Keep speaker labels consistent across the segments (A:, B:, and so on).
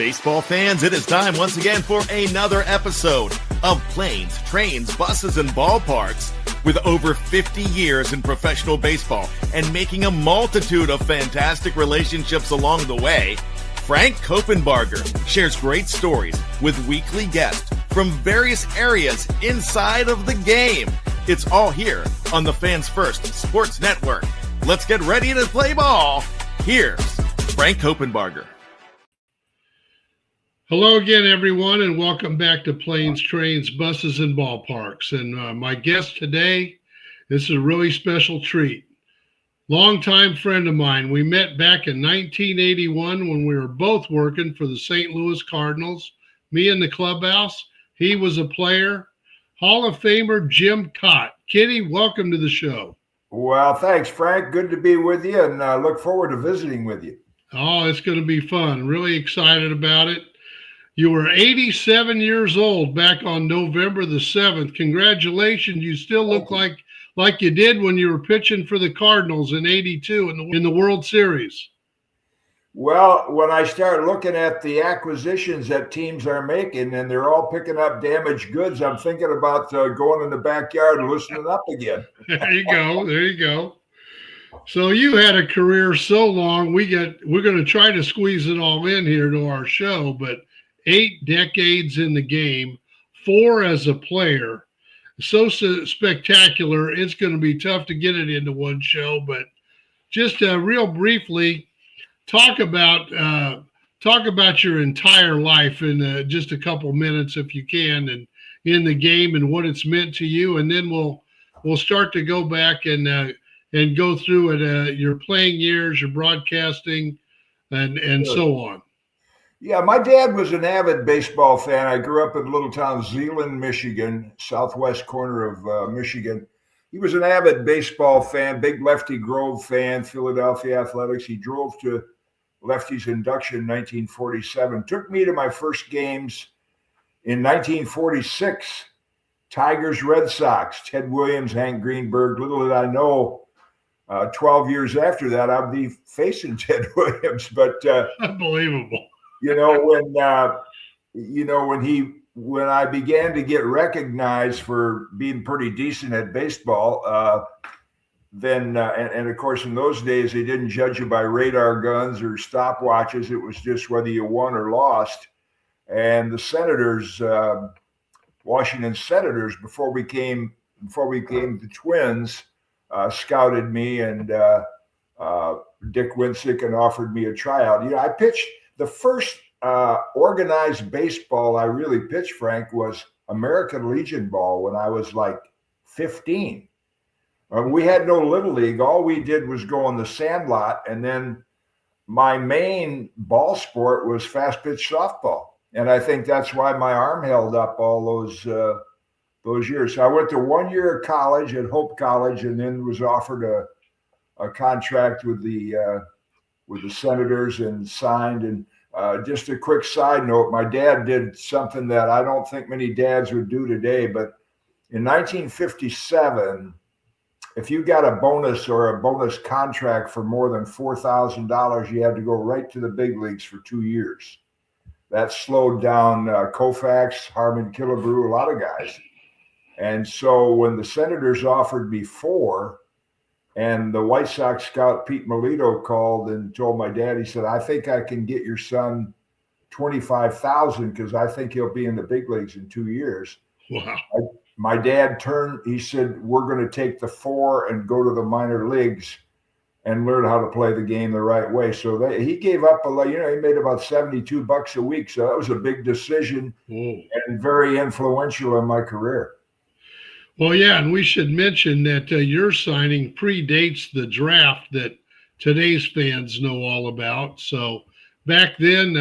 A: Baseball fans, it is time once again for another episode of Planes, Trains, Buses, and Ballparks. With over 50 years in professional baseball and making a multitude of fantastic relationships along the way, Frank Coppenbarger shares great stories with weekly guests from various areas inside of the game. It's all here on the Fans First Sports Network. Let's get ready to play ball. Here's Frank Coppenbarger.
B: Hello again, everyone, and welcome back to Planes, Trains, Buses, and Ballparks. And my guest today, this is a really special treat. Longtime friend of mine. We met back in 1981 when we were both working for the St. Louis Cardinals, me in the clubhouse. He was a player. Hall of Famer Jim Kaat. Kenny, welcome to the show.
C: Well, thanks, Frank. Good to be with you, and look forward to visiting with you.
B: Oh, it's going to be fun. Really excited about it. You were 87 years old back on November the 7th. Congratulations. You still look like you did when you were pitching for the Cardinals in 82 in the World Series.
C: Well, when I start looking at the acquisitions that teams are making and they're all picking up damaged goods, I'm thinking about going in the backyard and loosening up again.
B: There you go. There you go. So you had a career so long. We're going to try to squeeze it all in here to our show, but 8 decades in the game, 4 as a player. So spectacular, it's going to be tough to get it into one show, but just real briefly, talk about your entire life in just a couple minutes, if you can, and in the game and what it's meant to you, and then we'll start to go back and go through it, your playing years, your broadcasting, and so on.
C: Yeah, my dad was an avid baseball fan. I grew up in a little town, Zeeland, Michigan, southwest corner of Michigan. He was an avid baseball fan, big Lefty Grove fan, Philadelphia Athletics. He drove to Lefty's induction in 1947. Took me to my first games in 1946. Tigers, Red Sox, Ted Williams, Hank Greenberg. Little did I know, 12 years after that, I'd be facing Ted Williams. But
B: unbelievable.
C: When I began to get recognized for being pretty decent at baseball, then of course in those days they didn't judge you by radar guns or stopwatches. It was just whether you won or lost. And the Senators, Washington Senators, before we became the Twins, scouted me, and Dick Winsick, and offered me a tryout. I pitched. The first organized baseball I really pitched, Frank, was American Legion ball when I was like 15. We had no Little League. All we did was go on the sandlot, and then my main ball sport was fast pitch softball. And I think that's why my arm held up all those years. So I went to 1 year of college at Hope College, and then was offered a contract with the Senators and signed. And just a quick side note, my dad did something that I don't think many dads would do today, but in 1957, if you got a bonus or a bonus contract for more than $4,000, you had to go right to the big leagues for 2 years. That slowed down Koufax, Harmon Killebrew, a lot of guys. And so when the Senators offered me 4, and the White Sox scout Pete Melito called and told my dad, he said, I think I can get your son $25,000 because I think he'll be in the big leagues in 2 years.
B: Wow.
C: My dad he said, we're going to take the 4 and go to the minor leagues and learn how to play the game the right way. So he gave up he made about $72 a week. So that was a big decision and very influential in my career.
B: Well, yeah, and we should mention that your signing predates the draft that today's fans know all about. So back then,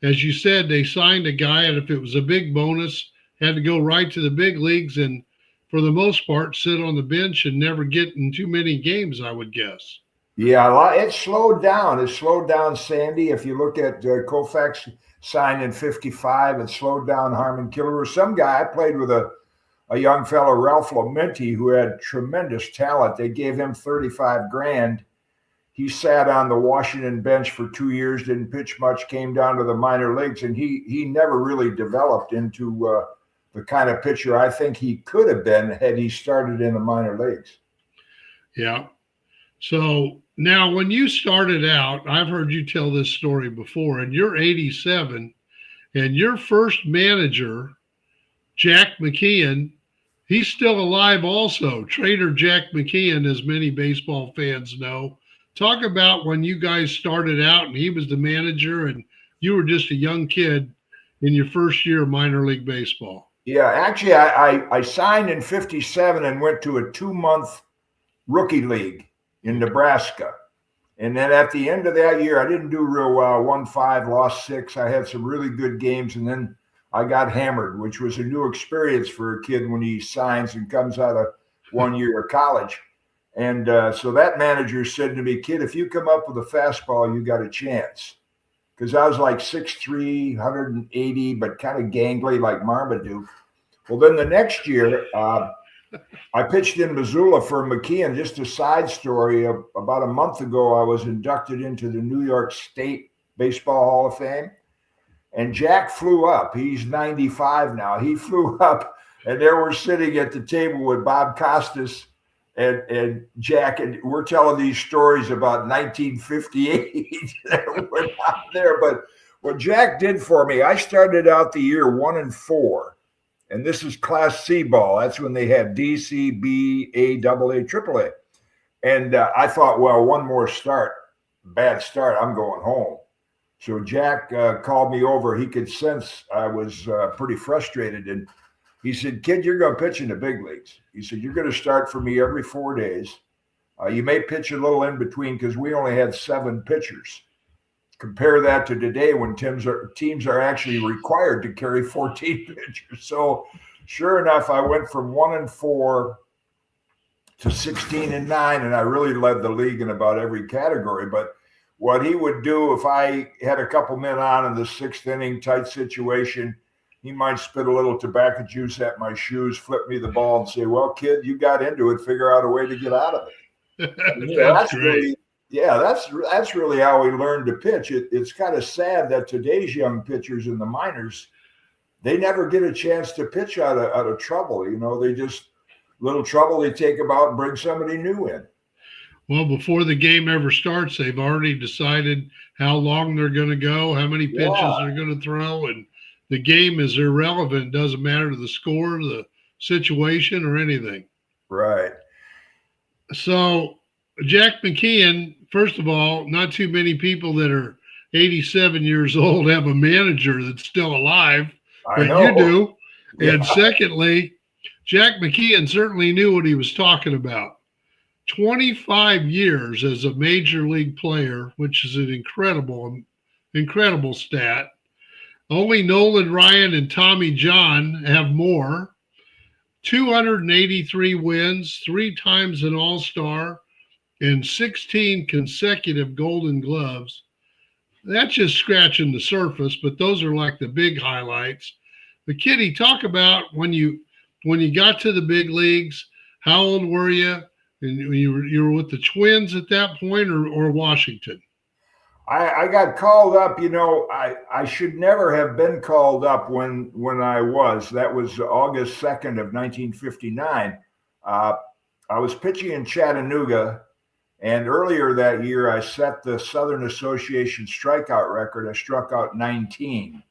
B: as you said, they signed a guy, and if it was a big bonus, had to go right to the big leagues and, for the most part, sit on the bench and never get in too many games, I would guess.
C: Yeah, it slowed down. It slowed down Sandy. If you look at Koufax signed in 55, it slowed down Harmon Killebrew. Some guy, I played with a young fellow, Ralph Lamenti, who had tremendous talent. They gave him $35,000. he sat on the Washington bench for 2 years, didn't pitch much, came down to the minor leagues, and he never really developed into the kind of pitcher I think he could have been had he started in the minor leagues.
B: Yeah. So now when you started out, I've heard you tell this story before, and you're 87, and your first manager, Jack McKeon, he's still alive also. Trader Jack McKeon, as many baseball fans know. Talk about when you guys started out and he was the manager and you were just a young kid in your first year of minor league baseball.
C: Yeah, actually, I signed in 57 and went to a 2-month rookie league in Nebraska. And then at the end of that year, I didn't do real well. Won 5, lost 6. I had some really good games, and then I got hammered, which was a new experience for a kid when he signs and comes out of 1 year of college. And so that manager said to me, "Kid, if you come up with a fastball, you got a chance." Because I was like 6'3", 180, but kind of gangly like Marmaduke. Well, then the next year, I pitched in Missoula for McKeon. Just a side story, about a month ago, I was inducted into the New York State Baseball Hall of Fame. And Jack flew up. He's 95 now. He flew up, and there we're sitting at the table with Bob Costas and Jack, and we're telling these stories about 1958. We're not there, but what Jack did for me, I started out the year 1-4, and this is Class C ball. That's when they had D, C, B, A, AA, AAA. And I thought, well, one more bad start, I'm going home. So Jack called me over. He could sense I was pretty frustrated, and he said, "Kid, you're going to pitch in the big leagues." He said, "You're going to start for me every 4 days. You may pitch a little in between because we only had 7 pitchers. Compare that to today when teams are actually required to carry 14 pitchers." So sure enough, I went from 1-4 to 16-9, and I really led the league in about every category. But what he would do if I had a couple men on in the 6th inning, tight situation, he might spit a little tobacco juice at my shoes, flip me the ball, and say, "Well, kid, you got into it. Figure out a way to get out of it."
B: That's great.
C: That's really how we learned to pitch. It's kind of sad that today's young pitchers in the minors, they never get a chance to pitch out of trouble. You know, they just little trouble they take about and bring somebody new in.
B: Well, before the game ever starts, they've already decided how long they're going to go, how many pitches they're going to throw, and the game is irrelevant. It doesn't matter the score, the situation, or anything.
C: Right.
B: So, Jack McKeon, first of all, not too many people that are 87 years old have a manager that's still alive, but you do. Yeah. And secondly, Jack McKeon certainly knew what he was talking about. 25 years as a major league player, which is an incredible stat. Only Nolan Ryan and Tommy John have more. 283 wins, 3 times an All-Star, and 16 consecutive Golden Gloves. That's just scratching the surface, but those are like the big highlights. But Kitty, talk about when you got to the big leagues. How old were you? And you were with the Twins at that point, or Washington?
C: I got called up. You know, I should never have been called up when I was. That was August 2nd of 1959. I was pitching in Chattanooga, and earlier that year I set the Southern Association strikeout record. I struck out 19.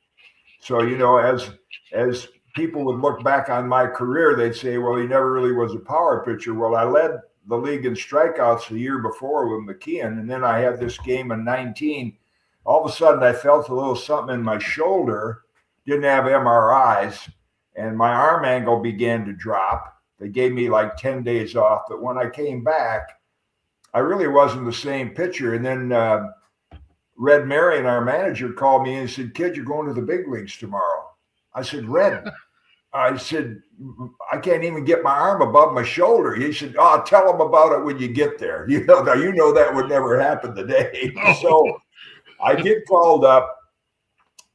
C: So, you know, as people would look back on my career, they'd say, "Well, he never really was a power pitcher." Well, I led the league in strikeouts the year before with McKeon, and then I had this game in 19. All of a sudden, I felt a little something in my shoulder, didn't have MRIs, and my arm angle began to drop. They gave me like 10 days off, but when I came back, I really wasn't the same pitcher. And then Red Marion, our manager, called me and said, "Kid, you're going to the big leagues tomorrow." I said, "Red," I said, "I can't even get my arm above my shoulder." He said, "Oh, tell them about it when you get there." You know that would never happen today. So I get called up,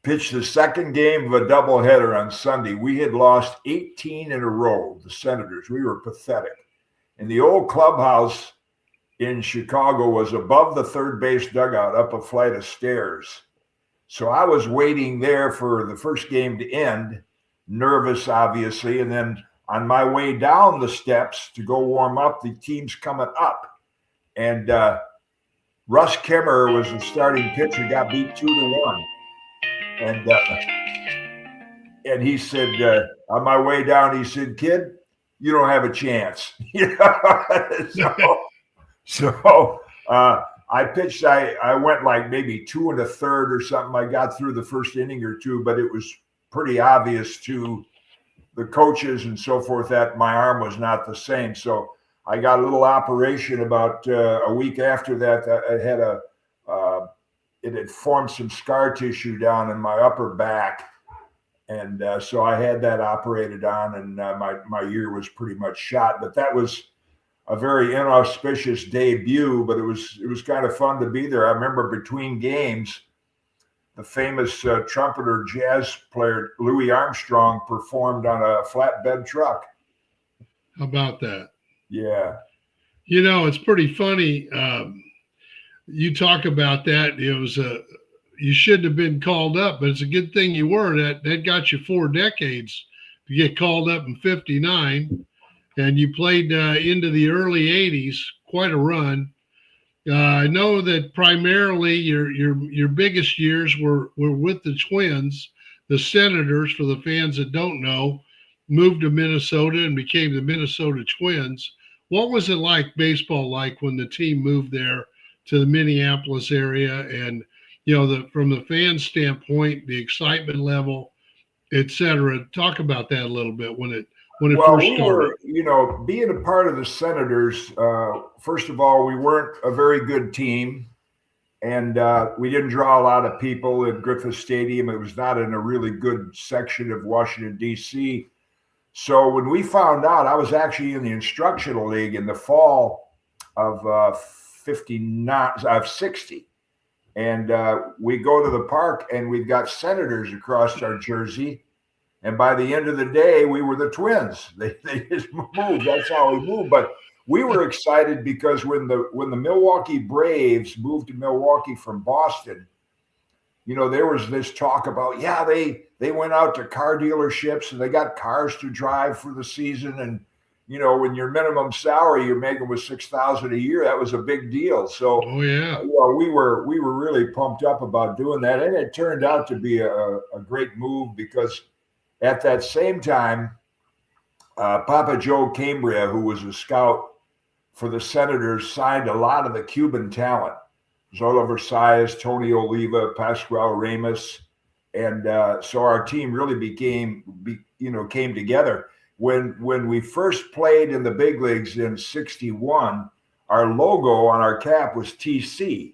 C: pitched the second game of a doubleheader on Sunday. We had lost 18 in a row, the Senators. We were pathetic. In the old clubhouse in Chicago was above the third base dugout up a flight of stairs. So I was waiting there for the first game to end, nervous, obviously. And then on my way down the steps to go warm up, the team's coming up. And Russ Kemmer was the starting pitcher, got beat 2-1. And he said, on my way down, he said, "Kid, you don't have a chance." So I pitched. I went like maybe 2 1/3 or something. I got through the first inning or two, but it was pretty obvious to the coaches and so forth that my arm was not the same. So I got a little operation about a week after that. I had it had formed some scar tissue down in my upper back. And so I had that operated on, and my year was pretty much shot. But that was a very inauspicious debut, but it was kind of fun to be there. I remember between games, the famous trumpeter jazz player Louis Armstrong performed on a flatbed truck.
B: How about that?
C: Yeah.
B: You know, it's pretty funny. You talk about that. It was you shouldn't have been called up, but it's a good thing you were. That got you 4 decades to get called up in 59, and you played into the early 80s, quite a run. I know that primarily your biggest years were with the Twins. The Senators, for the fans that don't know, moved to Minnesota and became the Minnesota Twins. What was it like, baseball like, when the team moved there to the Minneapolis area? And you know, from the fan standpoint, the excitement level, et cetera. Talk about that a little bit when it first started.
C: You know, being a part of the Senators, first of all, we weren't a very good team, and we didn't draw a lot of people at Griffith Stadium. It was not in a really good section of Washington, D.C. So when we found out, I was actually in the instructional league in the fall of 60. And we go to the park, and we've got Senators across our jersey. And by the end of the day, we were the Twins. They just moved. That's how we moved. But we were excited because when the Milwaukee Braves moved to Milwaukee from Boston, you know, there was this talk about, yeah, they went out to car dealerships and they got cars to drive for the season. And you know, when your minimum salary you're making was $6,000 a year, that was a big deal. So, we were really pumped up about doing that, and it turned out to be a great move because at that same time, Papa Joe Cambria, who was a scout for the Senators, signed a lot of the Cuban talent. Zola Versailles, Tony Oliva, Pascual Ramos, and so our team really came together. When we first played in the big leagues in 61, our logo on our cap was TC,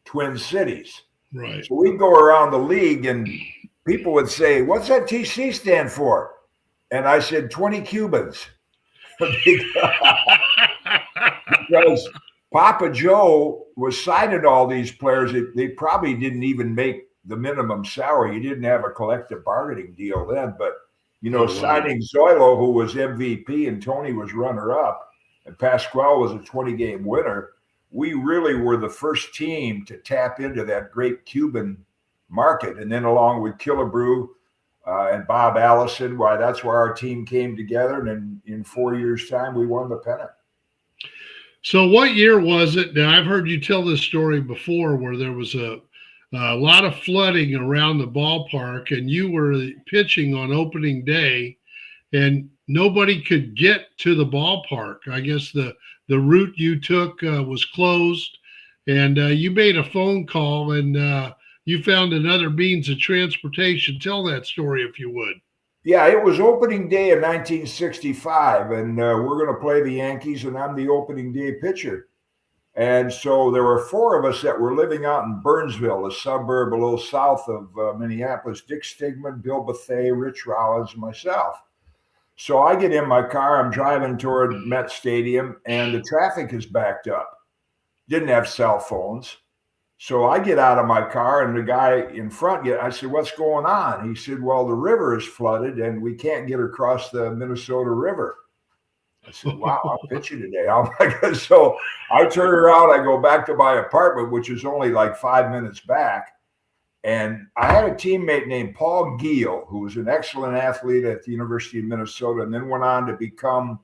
C: Twin Cities.
B: Right.
C: So we'd go around the league and people would say, "What's that TC stand for?" And I said, 20 Cubans. Because Papa Joe was signing all these players. They probably didn't even make the minimum salary. You didn't have a collective bargaining deal then, but you know, signing Zoilo, who was MVP, and Tony was runner-up, and Pascual was a 20-game winner, we really were the first team to tap into that great Cuban market. And then along with Killebrew and Bob Allison, that's where our team came together. And then in 4 years' time, we won the pennant.
B: So what year was it? Now, I've heard you tell this story before where there was a lot of flooding around the ballpark, and you were pitching on opening day, and nobody could get to the ballpark. I guess the route you took was closed, and you made a phone call, and you found another means of transportation. Tell that story if you would.
C: Yeah, it was opening day of 1965, and we're going to play the Yankees, and I'm the opening day pitcher. And so there were 4 of us that were living out in Burnsville, a suburb a little south of Minneapolis: Dick Stigman, Bill Bethay, Rich Rollins, and myself. So I get in my car, I'm driving toward Met Stadium, and the traffic is backed up. Didn't have cell phones. So I get out of my car, and the guy in front, I said, "What's going on?" He said, "Well, the river is flooded, and we can't get across the Minnesota River." I said, wow, I'm pitching today. Oh my God. So I turn around, I go back to my apartment, which is only like 5 minutes back. And I had a teammate named Paul Giel, who was an excellent athlete at the University of Minnesota, and then went on to become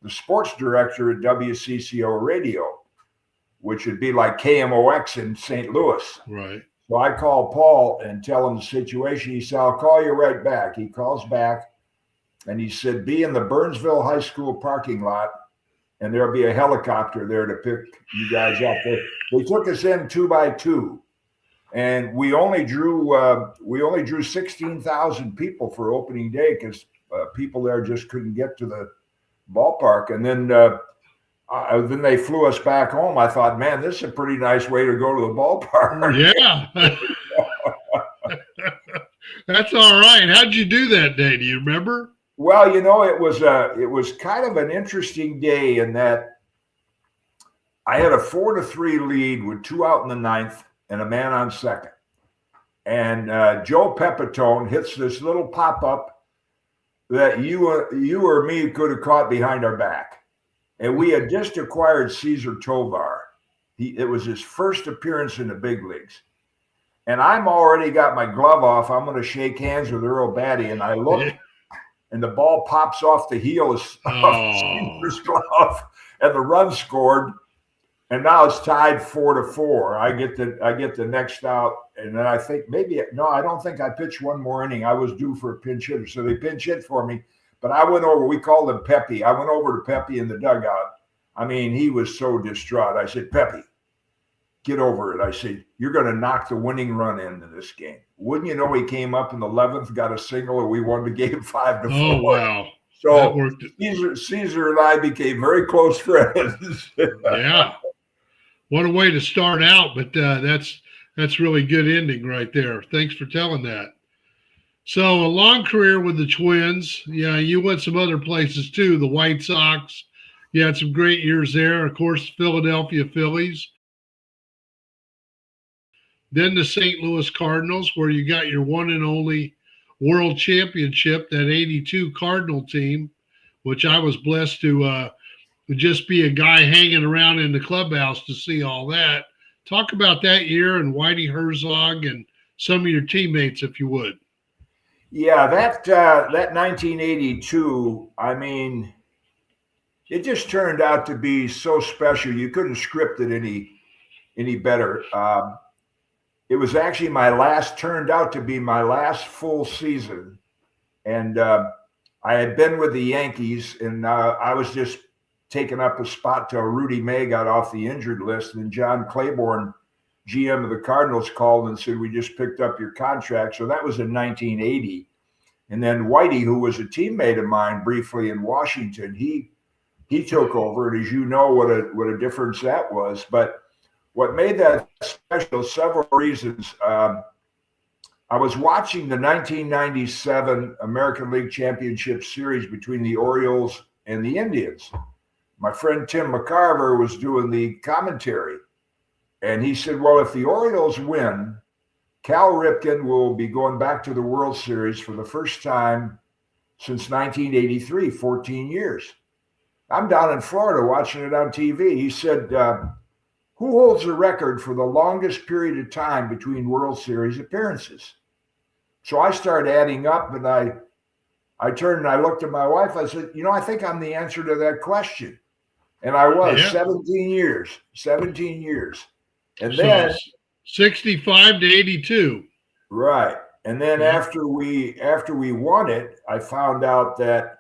C: the sports director at WCCO Radio, which would be like KMOX in St. Louis.
B: Right.
C: So I call Paul and tell him the situation. He said, I'll call you right back. He calls back and he said, be in the Burnsville High School parking lot and there'll be a helicopter there to pick you guys up. They took us in 2 by 2. And we only drew 16,000 people for opening day because people there just couldn't get to the ballpark. And then they flew us back home. I thought, man, this is a pretty nice way to go to the ballpark.
B: Yeah, that's all right. How'd you do that day? Do you remember?
C: Well, it was kind of an interesting day in that I had a 4-3 lead with 2 out in the 9th. And a man on second. And Joe Pepitone hits this little pop-up that you or me could have caught behind our back. And we had just acquired Cesar Tovar. It was his first appearance in the big leagues. And I'm already got my glove off. I'm going to shake hands with Earl Batty. And I look, and the ball pops off the heel of Cesar's glove. And the run scored. And now it's tied 4-4. I get the next out, and then I think I don't think I pitched one more inning. I was due for a pinch hitter, so they pinch hit for me. But I went over. We called him Pepe. I went over to Pepe in the dugout. I mean, he was so distraught. I said, Pepe, get over it. I said, you're going to knock the winning run into this game. Wouldn't you know? He came up in the 11th, got a single, and we won the game 5-4.
B: Oh wow!
C: So Cesar and I became very close friends.
B: Yeah. What a way to start out, but that's really good ending right there. Thanks for telling that. So a long career with the Twins. Yeah, you went some other places too, the White Sox. You had some great years there. Of course, Philadelphia Phillies. Then the St. Louis Cardinals, where you got your one and only world championship, that 82 Cardinal team, which I was blessed to just be a guy hanging around in the clubhouse to see all that. Talk about that year and Whitey Herzog and some of your teammates, if you would.
C: Yeah, that 1982, I mean, it just turned out to be so special. You couldn't script it any better. It was actually turned out to be my last full season. And I had been with the Yankees, and I was just taking up a spot till Rudy May got off the injured list. And John Claiborne, GM of the Cardinals, called and said, we just picked up your contract. So that was in 1980. And then Whitey, who was a teammate of mine briefly in Washington, he took over. And as you know, what a difference that was. But what made that special, several reasons. I was watching the 1997 American League Championship Series between the Orioles and the Indians. My friend Tim McCarver was doing the commentary, and he said, well, if the Orioles win, Cal Ripken will be going back to the World Series for the first time since 1983, 14 years. I'm down in Florida watching it on TV. He said, who holds the record for the longest period of time between World Series appearances? So I started adding up, and I turned and I looked at my wife. I said, I think I'm the answer to that question. And I was 17 years. And then
B: 65 to 82.
C: Right. And then after we won it, I found out that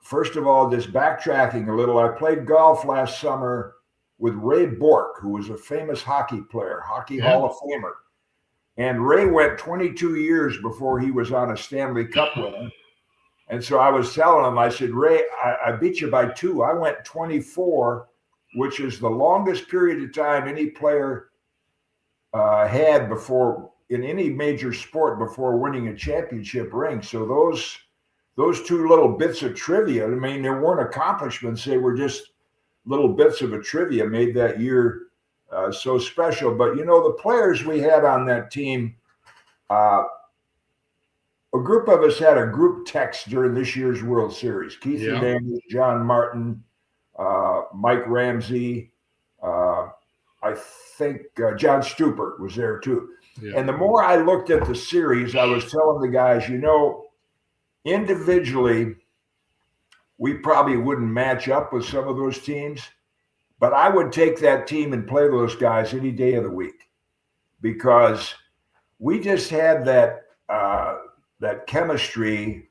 C: first of all, just backtracking a little, I played golf last summer with Ray Bork, who was a famous hockey player, Hall of Famer. And Ray went 22 years before he was on a Stanley Cup winner. And so I was telling him, I said, Ray, I beat you by 2. I went 24, which is the longest period of time any player had before in any major sport before winning a championship ring. So those 2 little bits of trivia, I mean, they weren't accomplishments. They were just little bits of a trivia made that year so special. But, the players we had on that team, a group of us had a group text during this year's World Series. Keith Hernandez, John Martin, Mike Ramsey, I think John Stupert was there too. Yeah. And the more I looked at the series, I was telling the guys, individually, we probably wouldn't match up with some of those teams, but I would take that team and play those guys any day of the week because we just had that chemistry.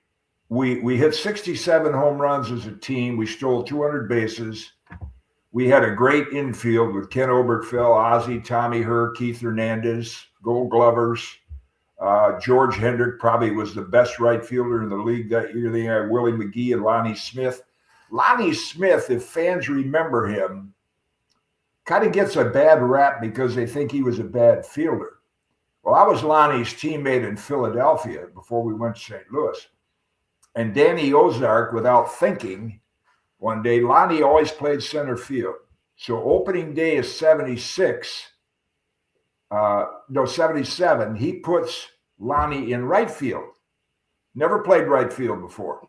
C: We hit 67 home runs as a team. We stole 200 bases. We had a great infield with Ken Oberkfell, Ozzie, Tommy Herr, Keith Hernandez, Gold Glovers. George Hendrick probably was the best right fielder in the league that year. They had Willie McGee and Lonnie Smith. Lonnie Smith, if fans remember him, kind of gets a bad rap because they think he was a bad fielder. Well, I was Lonnie's teammate in Philadelphia before we went to St. Louis. And Danny Ozark, without thinking, one day, Lonnie always played center field. So opening day is 77, he puts Lonnie in right field. Never played right field before.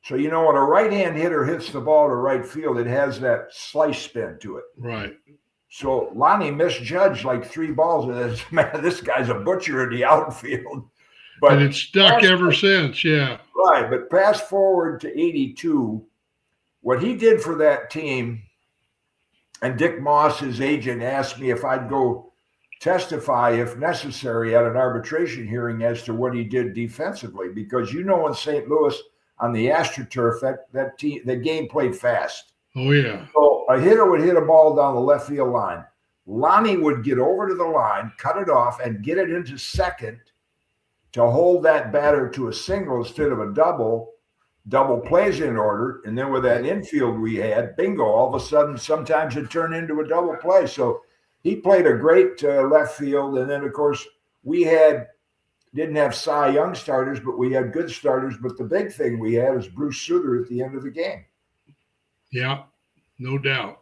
C: So, when a right-hand hitter hits the ball to right field, it has that slice spin to it.
B: Right.
C: So Lonnie misjudged like 3 balls and says, man, this guy's a butcher in the outfield. But
B: and it's stuck ever since, yeah.
C: Right, but fast forward to 82, what he did for that team, and Dick Moss, his agent, asked me if I'd go testify, if necessary, at an arbitration hearing as to what he did defensively. Because in St. Louis, on the AstroTurf, that game played fast.
B: Oh, yeah.
C: So a hitter would hit a ball down the left field line. Lonnie would get over to the line, cut it off, and get it into second to hold that batter to a single instead of a double plays in order. And then with that infield we had, bingo, all of a sudden, sometimes it turned into a double play. So he played a great left field. And then, of course, we didn't have Cy Young starters, but we had good starters. But the big thing we had is Bruce Sutter at the end of the game.
B: Yeah, no doubt.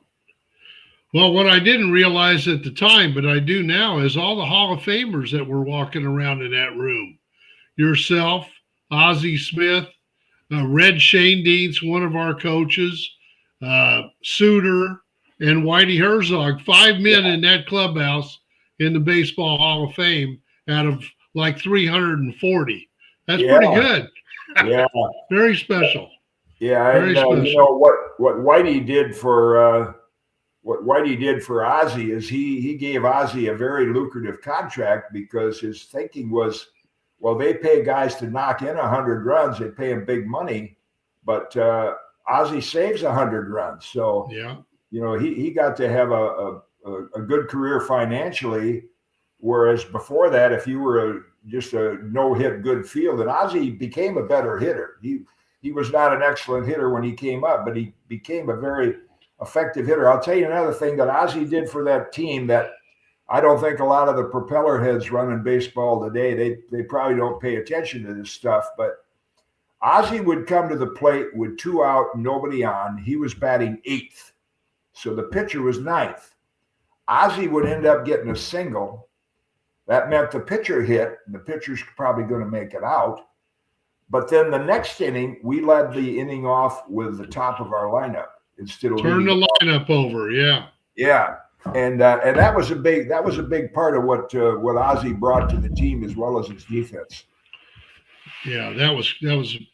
B: Well, what I didn't realize at the time, but I do now, is all the Hall of Famers that were walking around in that room. Yourself, Ozzie Smith, Red Shanedeans, one of our coaches, Suter, and Whitey Herzog, 5 men in that clubhouse in the Baseball Hall of Fame out of like 340. That's pretty good.
C: Yeah.
B: Very special.
C: Yeah,
B: Very special.
C: What Whitey did for Ozzie is he gave Ozzie a very lucrative contract because his thinking was, well, they pay guys to knock in 100 runs, they pay him big money, but Ozzie saves 100 runs. So
B: yeah,
C: he got to have a good career financially, whereas before that, if you were just a no-hit good field, and Ozzie became a better hitter. He was not an excellent hitter when he came up, but he became a very effective hitter. I'll tell you another thing that Ozzie did for that team that I don't think a lot of the propeller heads running baseball today, they probably don't pay attention to this stuff, but Ozzie would come to the plate with 2 out, nobody on. He was batting 8th. So the pitcher was 9th. Ozzie would end up getting a single. That meant the pitcher hit, and the pitcher's probably going to make it out. But then the next inning, we led the inning off with the top of our lineup instead of
B: turn the lineup over. Yeah.
C: Yeah. And that was a big part of what Ozzie brought to the team as well as his defense.
B: Yeah, that was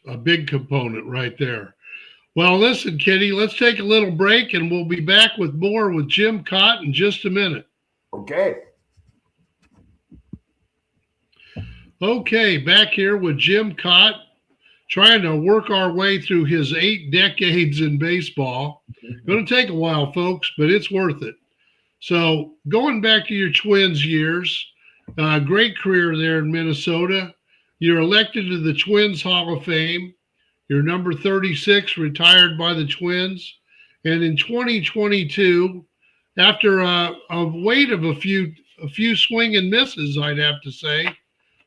B: a big component right there. Well, listen, Kitty, let's take a little break and we'll be back with more with Jim Kaat in just a minute.
C: Okay.
B: Okay, back here with Jim Kaat, trying to work our way through his 8 decades in baseball. Going to take a while, folks, but it's worth it. So going back to your Twins years, great career there in Minnesota. You're elected to the Twins Hall of Fame. You're number 36, retired by the Twins. And in 2022, after a wait of a few swing and misses, I'd have to say,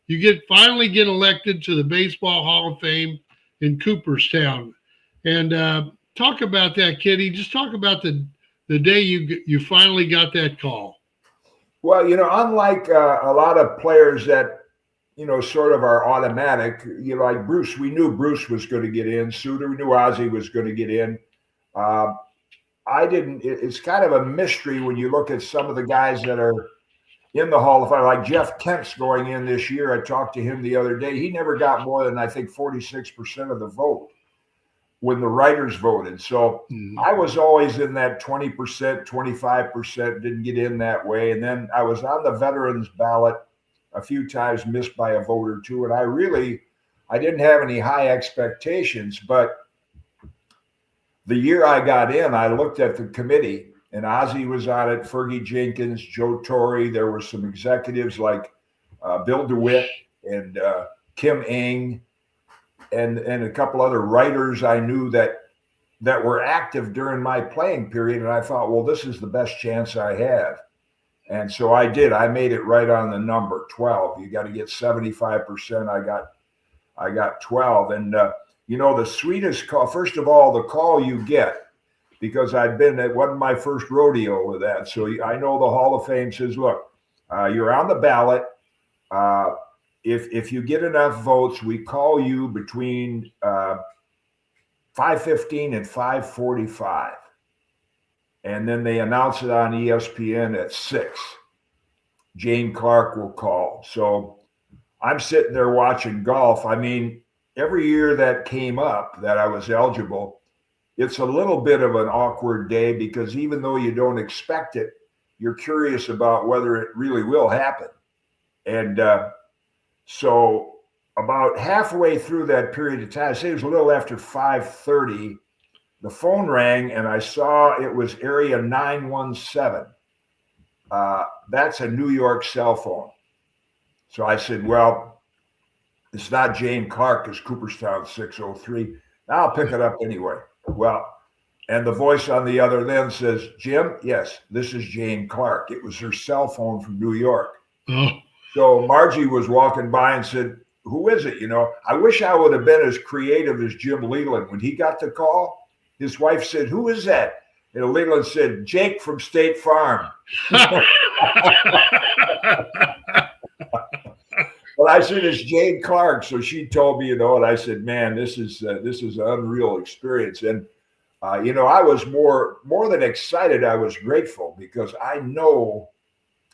B: you finally get elected to the Baseball Hall of Fame in Cooperstown. And talk about that, Kitty. Just talk about the day you finally got that call.
C: Well, unlike a lot of players that, sort of our automatic, like Bruce, we knew Bruce was going to get in. Suter, we knew Ozzie was going to get in. I didn't, it's kind of a mystery when you look at some of the guys that are in the Hall of Fame, like Jeff Kent's going in this year. I talked to him the other day. He never got more than, I think, 46% of the vote when the writers voted. So I was always in that 20%, 25%, didn't get in that way. And then I was on the veterans ballot a few times, missed by a vote or two. And I didn't have any high expectations, but the year I got in, I looked at the committee, and Ozzie was on it, Fergie Jenkins, Joe Torre. There were some executives like Bill DeWitt and Kim Eng, and a couple other writers I knew that were active during my playing period. And I thought, well, this is the best chance I have. And so I did. I made it right on the number, 12. You got to get 75%. I got 12. And the sweetest call, first of all, the call you get, because it wasn't my first rodeo with that. So I know the Hall of Fame says, look, you're on the ballot. If you get enough votes, we call you between 5:15 and 5:45. And then they announce it on ESPN at 6. Jane Clark will call. So I'm sitting there watching golf. I mean, every year that came up that I was eligible, it's a little bit of an awkward day because even though you don't expect it, you're curious about whether it really will happen. And so about halfway through that period of time, I say it was a little after 5:30, the phone rang and I saw it was area 917. That's a New York cell phone. So I said, well, it's not Jane Clark, it's Cooperstown 603. I'll pick it up anyway. Well, and the voice on the other then says, Jim, yes, this is Jane Clark. It was her cell phone from New York.
B: Oh.
C: So Margie was walking by and said, who is it? I wish I would have been as creative as Jim Leland. When he got the call, his wife said, who is that? And Leland said, Jake from State Farm. Well, I said, it's Jane Clark. So she told me, and I said, man, this is an unreal experience. And, I was more than excited. I was grateful because I know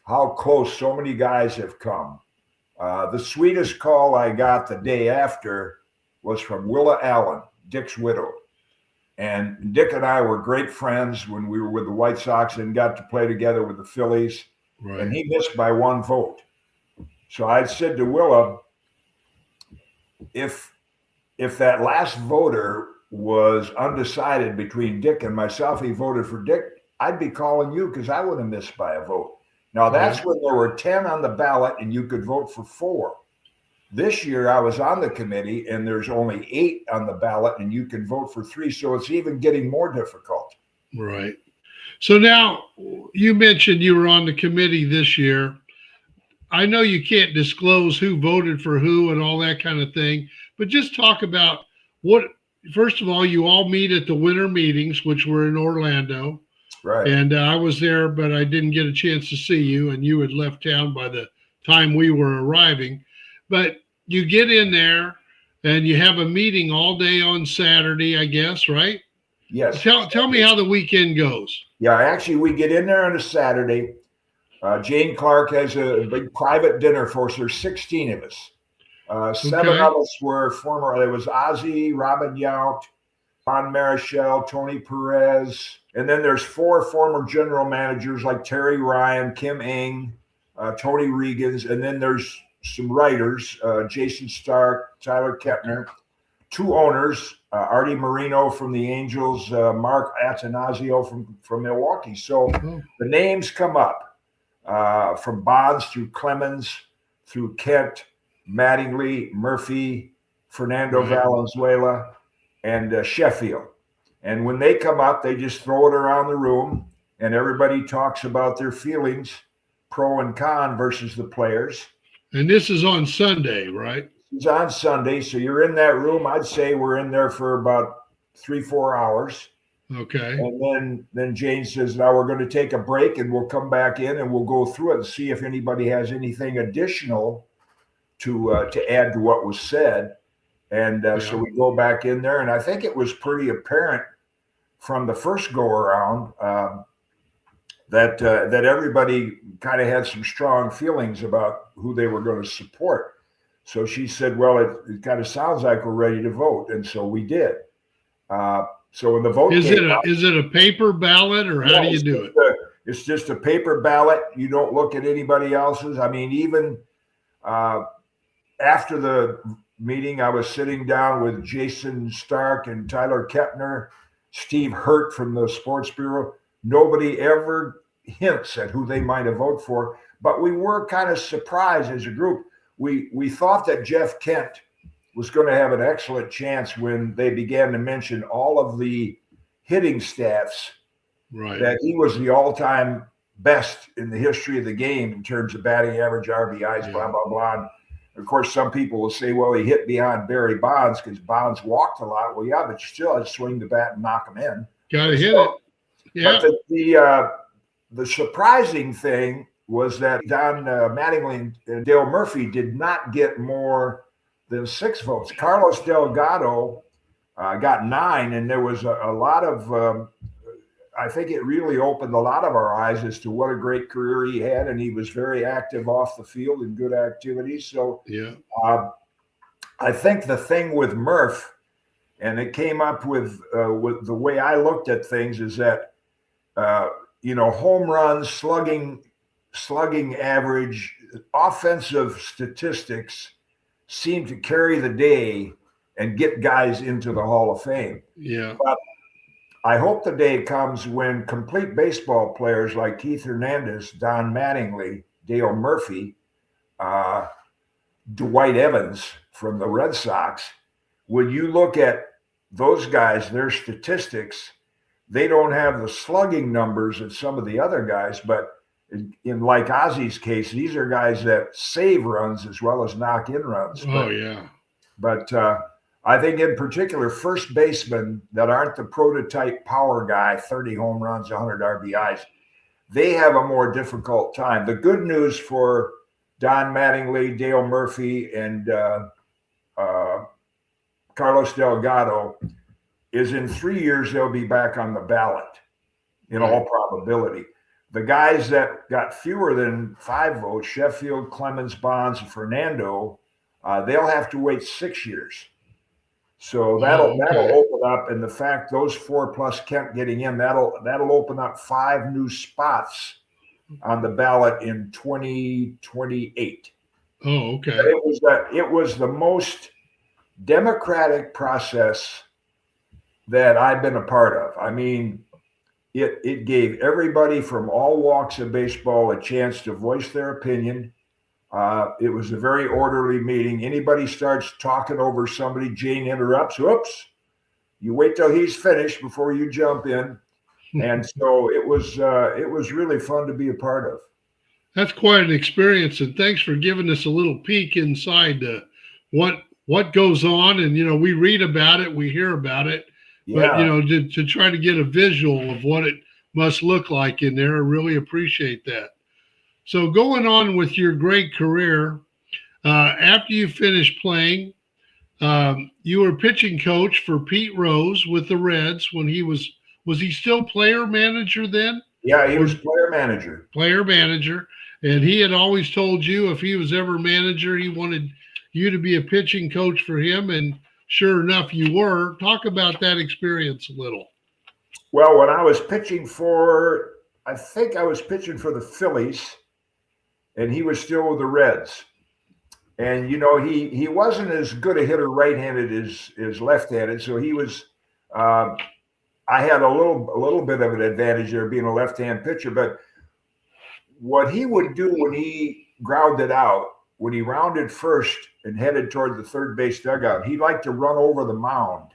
C: how close so many guys have come. The sweetest call I got the day after was from Willa Allen, Dick's widow. And Dick and I were great friends when we were with the White Sox and got to play together with the Phillies. Right. And he missed by 1 vote. So I said to Willa, if that last voter was undecided between Dick and myself, he voted for Dick, I'd be calling you because I would have missed by a vote. Now, that's when there were 10 on the ballot and you could vote for 4. This year, I was on the committee and there's only 8 on the ballot and you can vote for 3. So it's even getting more difficult.
B: Right. So now you mentioned you were on the committee this year. I know you can't disclose who voted for who and all that kind of thing, but just talk about first of all, you all meet at the winter meetings, which were in Orlando.
C: Right.
B: And I was there, but I didn't get a chance to see you, and you had left town by the time we were arriving. But you get in there and you have a meeting all day on Saturday, I guess, right?
C: Yes.
B: Tell me how the weekend goes.
C: Yeah, actually, we get in there on a Saturday. Jane Clark has a big private dinner for us. There's 16 of us. 7 of us were former. There was Ozzie, Robin Yount, Ron Marichal, Tony Perez. And then there's 4 former general managers like Terry Ryan, Kim Eng, Tony Regans. And then there's some writers, Jason Stark, Tyler Kepner, 2 owners, Artie Marino from the Angels, Mark Attanasio from Milwaukee. So the names come up from Bonds through Clemens, through Kent, Mattingly, Murphy, Fernando Valenzuela, and Sheffield. And when they come up, they just throw it around the room and everybody talks about their feelings, pro and con versus the players.
B: And this is on Sunday, right?
C: It's on Sunday. So you're in that room. I'd say we're in there for about 3-4 hours.
B: Okay.
C: And then Jane says, now we're going to take a break and we'll come back in and we'll go through it and see if anybody has anything additional to add to what was said. And so we go back in there, and I think it was pretty apparent from the first go around that everybody kind of had some strong feelings about who they were going to support. So she said, well, it kind of sounds like we're ready to vote. And so we did. So when the vote
B: is it a paper ballot, or how do you do it?
C: It's just a paper ballot. You don't look at anybody else's. I mean, even after the meeting, I was sitting down with Jason Stark and Tyler Kepner, Steve Hurt from the Sports Bureau. Nobody ever hints at who they might have voted for, but we were kind of surprised as a group. We thought that Jeff Kent was going to have an excellent chance when they began to mention all of the hitting stats,
B: right?
C: That he was the all-time best in the history of the game in terms of batting average, RBIs, blah, blah, blah. And of course, some people will say, well, he hit beyond Barry Bonds because Bonds walked a lot. Well, yeah, but you still had to swing the bat and knock him in.
B: Got to hit it. Yeah.
C: But the surprising thing was that Don Mattingly and Dale Murphy did not get more than 6 votes. Carlos Delgado got 9, and there was a lot of I think it really opened a lot of our eyes as to what a great career he had, and he was very active off the field in good activities. So I think the thing with Murph, and it came up with the way I looked at things, is that home runs, slugging average, offensive statistics seem to carry the day and get guys into the Hall of Fame.
B: Yeah.
C: But I hope the day comes when complete baseball players like Keith Hernandez, Don Mattingly, Dale Murphy, Dwight Evans from the Red Sox, when you look at those guys, their statistics, they don't have the slugging numbers of some of the other guys, but in like Ozzy's case, these are guys that save runs as well as knock in runs. But I think in particular, first basemen that aren't the prototype power guy, 30 home runs, 100 RBIs, they have a more difficult time. The good news for Don Mattingly, Dale Murphy, and Carlos Delgado is in 3 years, they'll be back on the ballot in all probability. The guys that got fewer than 5 votes, Sheffield, Clemens, Bonds, and Fernando, they'll have to wait 6 years. So that'll open up, and the fact those 4 plus Kent getting in, that'll open up 5 new spots on the ballot in 2028.
B: Oh, okay.
C: It was the most democratic process that I've been a part of. I mean, it gave everybody from all walks of baseball a chance to voice their opinion. It was a very orderly meeting. Anybody starts talking over somebody, Jane interrupts. Oops, you wait till he's finished before you jump in. And so it was really fun to be a part of.
B: That's quite an experience, and thanks for giving us a little peek inside what goes on. And we read about it, we hear about it, but to try to get a visual of what it must look like in there, I really appreciate that. So going on with your great career, after you finished playing, you were pitching coach for Pete Rose with the Reds when he was he still player manager then?
C: Yeah, he was player manager.
B: Player manager. And he had always told you if he was ever manager, he wanted you to be a pitching coach for him. And sure enough, you were. Talk about that experience a little.
C: Well, when I was pitching I think I was pitching for the Phillies, and he was still with the Reds. And, he wasn't as good a hitter right-handed as left-handed. So he was, I had a little bit of an advantage there being a left-hand pitcher. But what he would do when he grounded out, when he rounded first and headed toward the third base dugout, he liked to run over the mound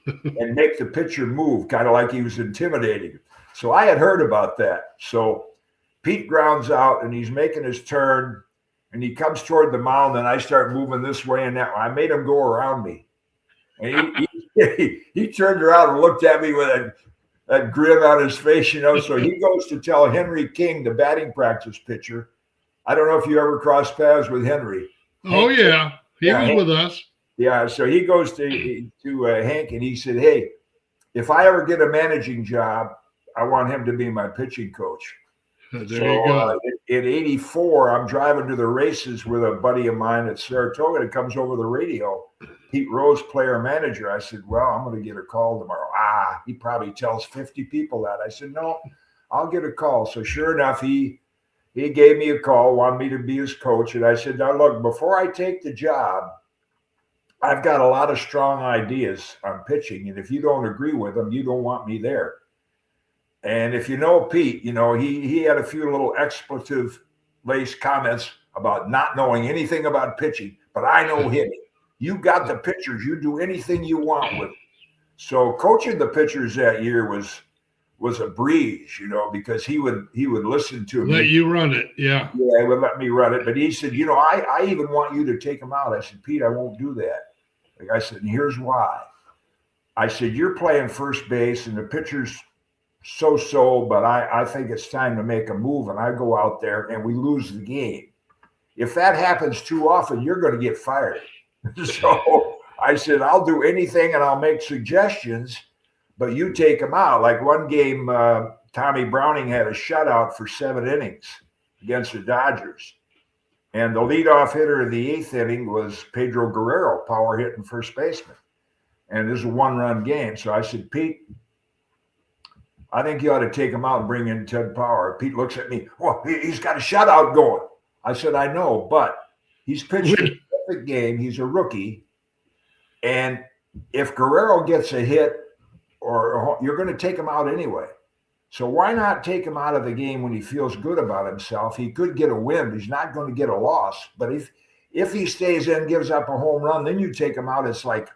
C: and make the pitcher move, kind of like he was intimidating. So I had heard about that. So Pete grounds out and he's making his turn and he comes toward the mound and I start moving this way and that way. I made him go around me. And he turned around and looked at me with that grin on his face, So he goes to tell Henry King, the batting practice pitcher. I don't know if you ever crossed paths with Henry.
B: Oh,
C: Hank,
B: yeah. He was
C: Hank,
B: with us.
C: yeah. So he goes to Hank and he said, "Hey, if I ever get a managing job, I want him to be my pitching coach."
B: There you
C: So
B: go.
C: in '84, I'm driving to the races with a buddy of mine at Saratoga that comes over the radio. Pete Rose, player manager. I said, "Well, I'm going to get a call tomorrow." He probably tells 50 people that. I said, "No, I'll get a call." So sure enough, he gave me a call, wanted me to be his coach. And I said, "Now look, before I take the job, I've got a lot of strong ideas on pitching. And if you don't agree with them, you don't want me there." And if you know Pete, he had a few little expletive laced comments about not knowing anything about pitching, but I know hitting. You got the pitchers, you do anything you want with them. So coaching the pitchers that year was a breeze, because he would listen to me.
B: Let you run it. Yeah.
C: Yeah, he would let me run it. But he said, I even want you to take them out. I said, "Pete, I won't do that." Like I said, and here's why. I said, "You're playing first base and the pitcher's so, but I think it's time to make a move." And I go out there and we lose the game. If that happens too often, you're going to get fired. So I said, "I'll do anything and I'll make suggestions, but you take them out." Like one game, Tommy Browning had a shutout for 7 innings against the Dodgers. And the leadoff hitter in the 8th inning was Pedro Guerrero, power hitting first baseman. And this is a 1-run game. So I said, "Pete, I think you ought to take him out and bring in Ted Power." Pete looks at me, "Well, he's got a shutout going." I said, "I know, but he's pitched a perfect game. He's a rookie. And if Guerrero gets a hit, or you're going to take him out anyway. So why not take him out of the game when he feels good about himself? He could get a win. He's not going to get a loss. But if he stays in, gives up a home run, then you take him out. It's like,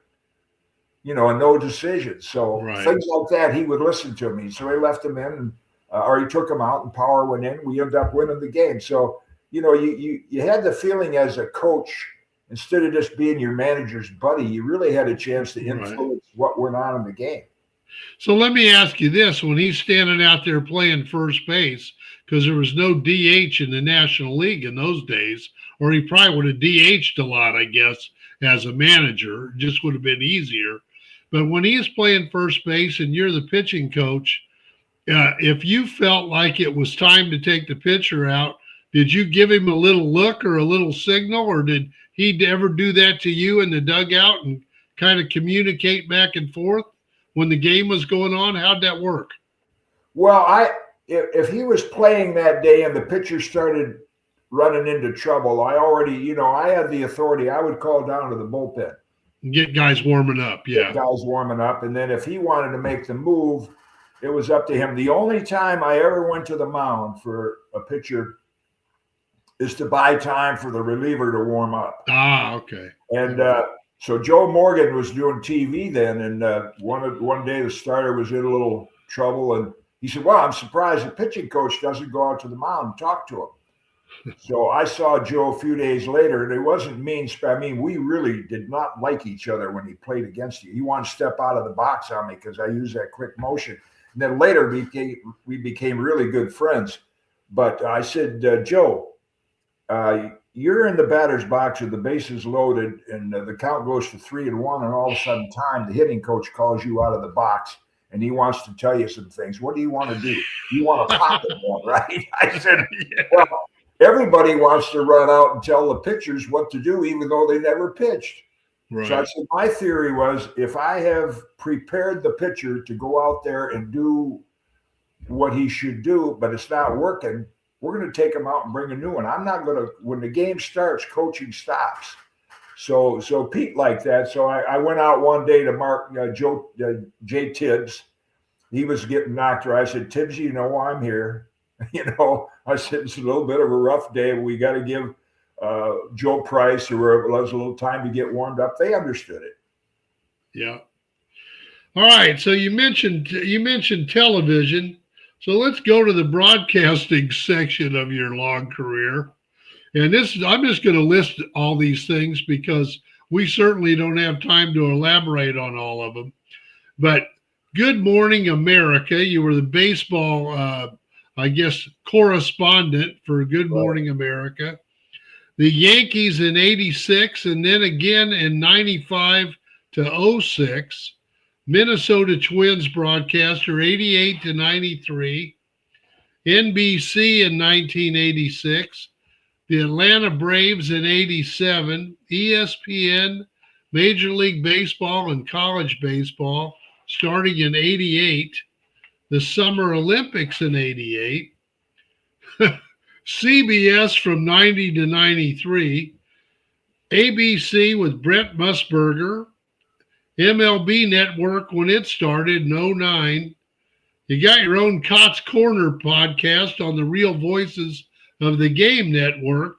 C: a no decision." So Things like that, he would listen to me. So he left him in, or he took him out and Power went in. We ended up winning the game. So, you had the feeling as a coach, instead of just being your manager's buddy, you really had a chance to influence what went on in the game.
B: So let me ask you this. When he's standing out there playing first base, because there was no DH in the National League in those days, or he probably would have DH'd a lot, I guess, as a manager. It just would have been easier. But when he's playing first base and you're the pitching coach, if you felt like it was time to take the pitcher out, did you give him a little look or a little signal, or did he ever do that to you in the dugout and kind of communicate back and forth when the game was going on? How'd that work?
C: Well, if he was playing that day and the pitcher started running into trouble, I already, I had the authority. I would call down to the bullpen.
B: Get guys warming up, yeah.
C: Get guys warming up. And then if he wanted to make the move, it was up to him. The only time I ever went to the mound for a pitcher is to buy time for the reliever to warm up.
B: Okay.
C: And so Joe Morgan was doing TV then, and one day the starter was in a little trouble, and he said, "Well, I'm surprised the pitching coach doesn't go out to the mound and talk to him." So I saw Joe a few days later, and it wasn't mean. I mean, we really did not like each other when he played against you. He wanted to step out of the box on me because I used that quick motion. And then later we became really good friends. But I said, "Joe, you're in the batter's box with the bases loaded, and the count goes to 3-1, and all of a sudden the hitting coach calls you out of the box, and he wants to tell you some things. What do you want to do? You want to pop it one, right?" I said, "Well, everybody wants to run out and tell the pitchers what to do, even though they never pitched." Right. So I said, my theory was, if I have prepared the pitcher to go out there and do what he should do, but it's not working, we're going to take him out and bring a new one. I'm not going to, when the game starts, coaching stops. So Pete liked that. So I went out one day to Mark Jay Tibbs. He was getting knocked out. I said, "Tibbs, you know why I'm here." I said, "It's a little bit of a rough day. We got to give Joe Price or whoever it was a little time to get warmed up." They understood it.
B: Yeah. All right. So you mentioned television. So let's go to the broadcasting section of your long career. And I'm just going to list all these things because we certainly don't have time to elaborate on all of them. But Good Morning America, you were the baseball, correspondent for Good Morning America. the Yankees in 86, and then again in 95 to 06. Minnesota Twins broadcaster 88 to 93. NBC in 1986. The Atlanta Braves in 87. ESPN, Major League Baseball and College Baseball starting in 88. The Summer Olympics in 88. CBS from 90 to 93. ABC with Brent Musburger. MLB Network when it started in 09. You got your own Kaat's Corner podcast on the Real Voices of the Game Network.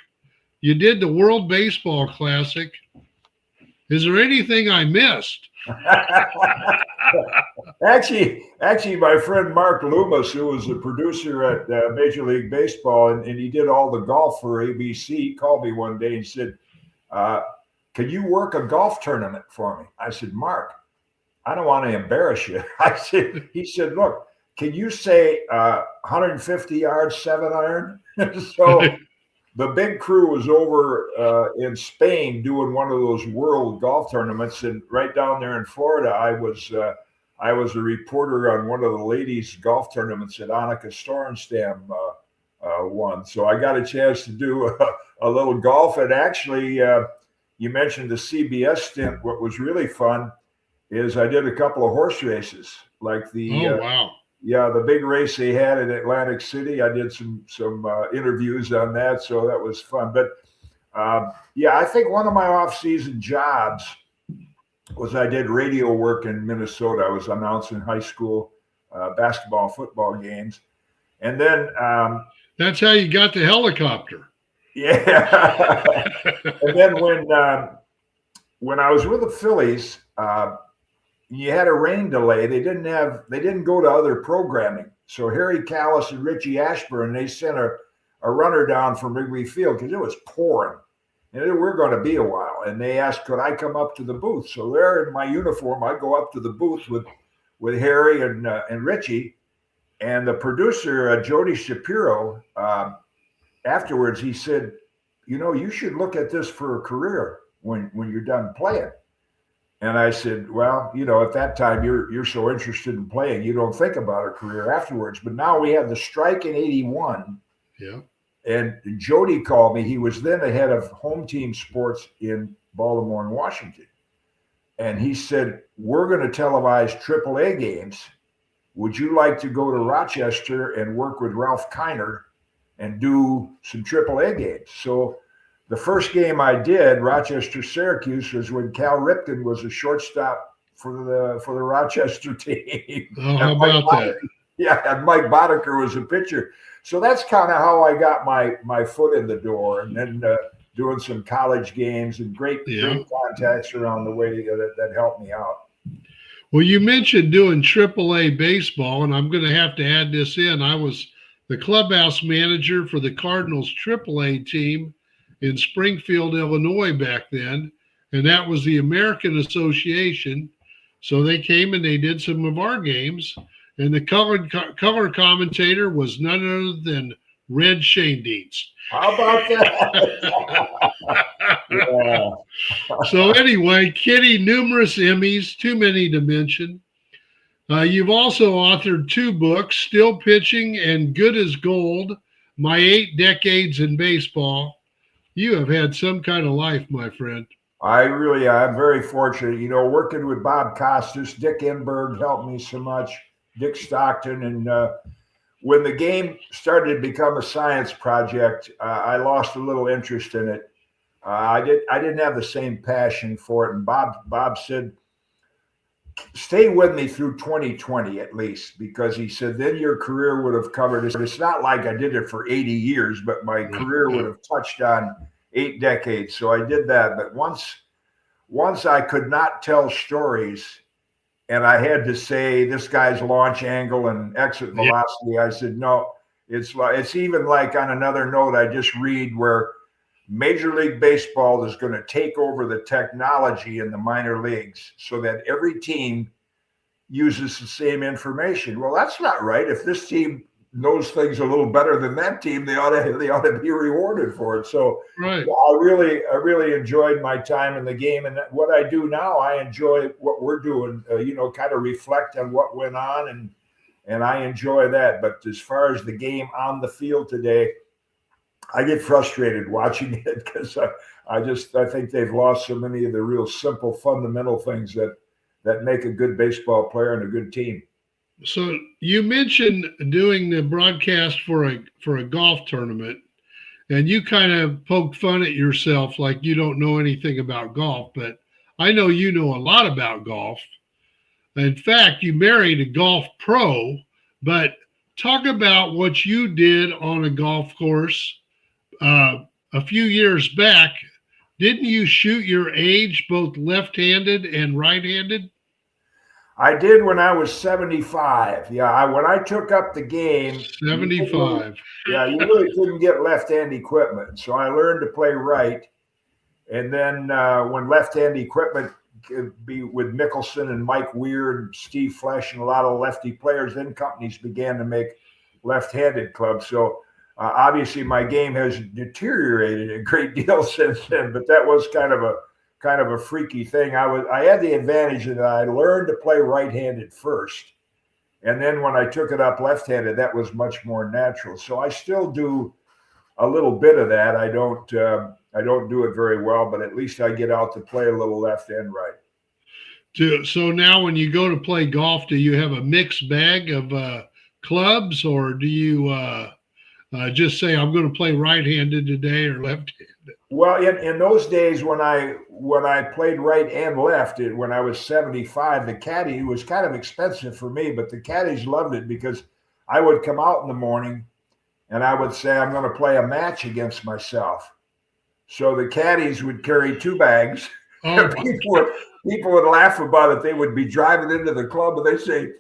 B: You did the World Baseball Classic. Is there anything I missed?
C: Actually, my friend Mark Loomis, who was a producer at Major League Baseball, and he did all the golf for ABC, he called me one day and said, can you work a golf tournament for me? I said, Mark, I don't want to embarrass you. He said, look, can you say 150 yards, 7-iron? So the big crew was over in Spain doing one of those world golf tournaments, and right down there in Florida, I was a reporter on one of the ladies' golf tournaments that Annika Sorenstam won. So I got a chance to do a little golf, and actually, you mentioned the CBS stint. What was really fun is I did a couple of horse races, like the big race they had in Atlantic City. I did some interviews on that, so that was fun. But I think one of my off-season jobs was I did radio work in Minnesota. I was announcing high school basketball, football games, and then
B: that's how you got the helicopter.
C: Yeah. And then when I was with the Phillies, you had a rain delay. They didn't go to other programming. So Harry Callis and Richie Ashburn, they sent a runner down from Wrigley Field because it was pouring. And we're going to be a while. And they asked, could I come up to the booth? So there in my uniform, I go up to the booth with Harry and Richie. And the producer, Jody Shapiro, afterwards, he said, you should look at this for a career when you're done playing. And I said, well, at that time, you're so interested in playing, you don't think about a career afterwards. But now we had the strike in 81.
B: Yeah. And
C: Jody called me. He was then the head of home team sports in Baltimore and Washington. And he said, we're going to televise AAA games. Would you like to go to Rochester and work with Ralph Kiner and do some AAA games? So the first game I did, Rochester-Syracuse, was when Cal Ripken was a shortstop for the Rochester team.
B: Oh, how about that?
C: Yeah, and Mike Boddicker was a pitcher. So that's kind of how I got my foot in the door, and then doing some college games and great contacts around the way that helped me out.
B: Well, you mentioned doing AAA baseball, and I'm going to have to add this in. I was the clubhouse manager for the Cardinals AAA team in Springfield, Illinois back then, and that was the American Association. So they came and they did some of our games, and the color commentator was none other than Red Schoendienst.
C: How about that? Yeah.
B: So anyway, Kitty, numerous Emmys, too many to mention. You've also authored 2 books, Still Pitching and Good as Gold, My 8 Decades in Baseball. You have had some kind of life, my friend.
C: I'm very fortunate. Working with Bob Costas, Dick Enberg helped me so much, Dick Stockton. And when the game started to become a science project, I lost a little interest in it. I didn't have the same passion for it. And Bob said, stay with me through 2020 at least, because he said, then your career would have covered it. It's not like I did it for 80 years, but my career would have touched on 8 decades. So I did that. But once I could not tell stories and I had to say this guy's launch angle and exit velocity, I said, no, it's even like on another note I just read where Major League Baseball is going to take over the technology in the minor leagues so that every team uses the same information. Well, that's not right. If this team knows things a little better than that team, they ought to be rewarded for it. So
B: Right.
C: yeah, I really enjoyed my time in the game, and what I do now, I enjoy what we're doing. Kind of reflect on what went on, and I enjoy that. But as far as the game on the field today, I get frustrated watching it because I think they've lost so many of the real simple fundamental things that make a good baseball player and a good team.
B: So you mentioned doing the broadcast for a golf tournament, and you kind of poked fun at yourself like you don't know anything about golf, but I know you know a lot about golf. In fact, you married a golf pro, but talk about what you did on a golf course a few years back. Didn't you shoot your age both left-handed and right-handed?
C: I did when I was 75. Yeah, when I took up the game,
B: 75.
C: you really couldn't get left-hand equipment. So I learned to play right. And then when left-hand equipment could be with Mickelson and Mike Weir and Steve Flesh and a lot of lefty players, then companies began to make left-handed clubs. So obviously my game has deteriorated a great deal since then, but that was kind of a freaky thing. I had the advantage that I learned to play right-handed first, and then when I took it up left-handed, that was much more natural. So I still do a little bit of that. I don't do it very well, but at least I get out to play a little left and right.
B: So now when you go to play golf, do you have a mixed bag of clubs, or do you just say I'm going to play right-handed today or left-handed?
C: Well, in those days when I played right and left, when I was 75, the caddy was kind of expensive for me, but the caddies loved it because I would come out in the morning and I would say I'm going to play a match against myself. So the caddies would carry 2 bags.
B: Oh,
C: People would laugh about it. They would be driving into the club and they'd say,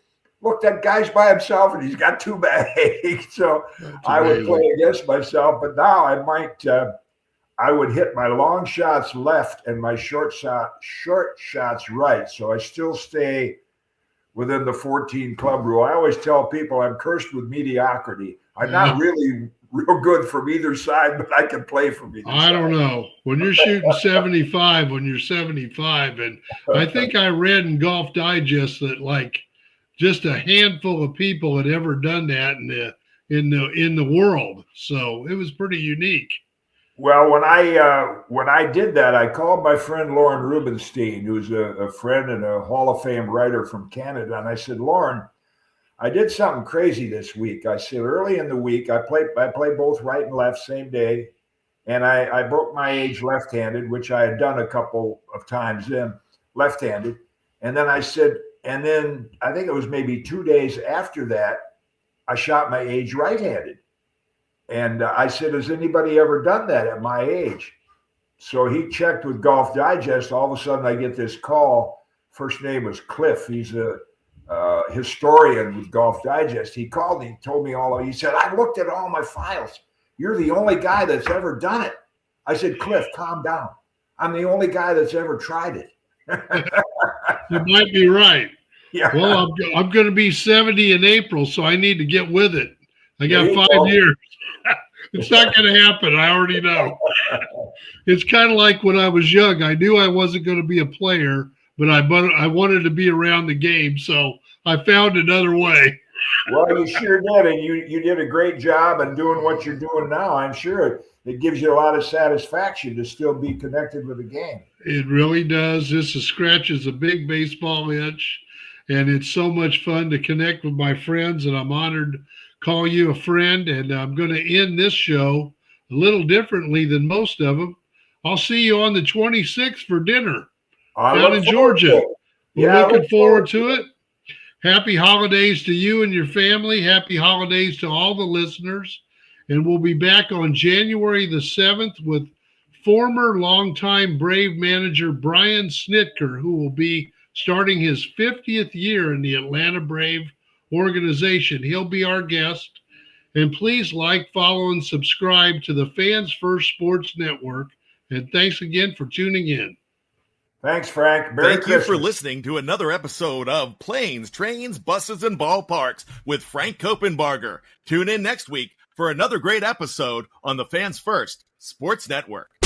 C: "Look, that guy's by himself and he's got 2 bags." So I would play against myself, but now I would hit my long shots left and my short shots right. So I still stay within the 14 club rule. I always tell people I'm cursed with mediocrity. I'm not really real good from either side, but I can play from either side.
B: I don't know. When you're shooting 75, and I think I read in Golf Digest that like just a handful of people had ever done that in the world. So it was pretty unique.
C: Well, when I did that, I called my friend Lauren Rubenstein, who's a friend and a Hall of Fame writer from Canada, and I said, "Lauren, I did something crazy this week." I said, early in the week, I play both right and left same day, and I broke my age left-handed, which I had done a couple of times then, left-handed. And then I said, and then I think it was maybe 2 days after that, I shot my age right-handed. And I said, "Has anybody ever done that at my age?" So he checked with Golf Digest. All of a sudden, I get this call. First name was Cliff. He's a historian with Golf Digest. He called me, told me he said, "I looked at all my files. You're the only guy that's ever done it." I said, "Cliff, calm down. I'm the only guy that's ever tried it."
B: You might be right.
C: Yeah.
B: Well, I'm going to be 70 in April, so I need to get with it. I got 5 years. It's not going to happen. I already know. It's kind of like when I was young. I knew I wasn't going to be a player, but I wanted to be around the game, so I found another way.
C: Well, you sure did, and you did a great job in doing what you're doing now. I'm sure it gives you a lot of satisfaction to still be connected with the game.
B: It really does. This scratches a big baseball itch, and it's so much fun to connect with my friends, and I'm honored to call you a friend. And I'm going to end this show a little differently than most of them. I'll see you on the 26th for dinner down in Georgia. We're looking forward to it. Happy holidays to you and your family. Happy holidays to all the listeners. And we'll be back on January the 7th with former longtime Brave manager Brian Snitker, who will be starting his 50th year in the Atlanta Brave organization. He'll be our guest. And please like, follow, and subscribe to the Fans First Sports Network. And thanks again for tuning in.
C: Thanks, Frank. Merry
A: Thank you for
C: Christmas.
A: listening to another episode of Planes, Trains, Buses, and Ballparks with Frank Coppenbarger. Tune in next week for another great episode on the Fans First Sports Network.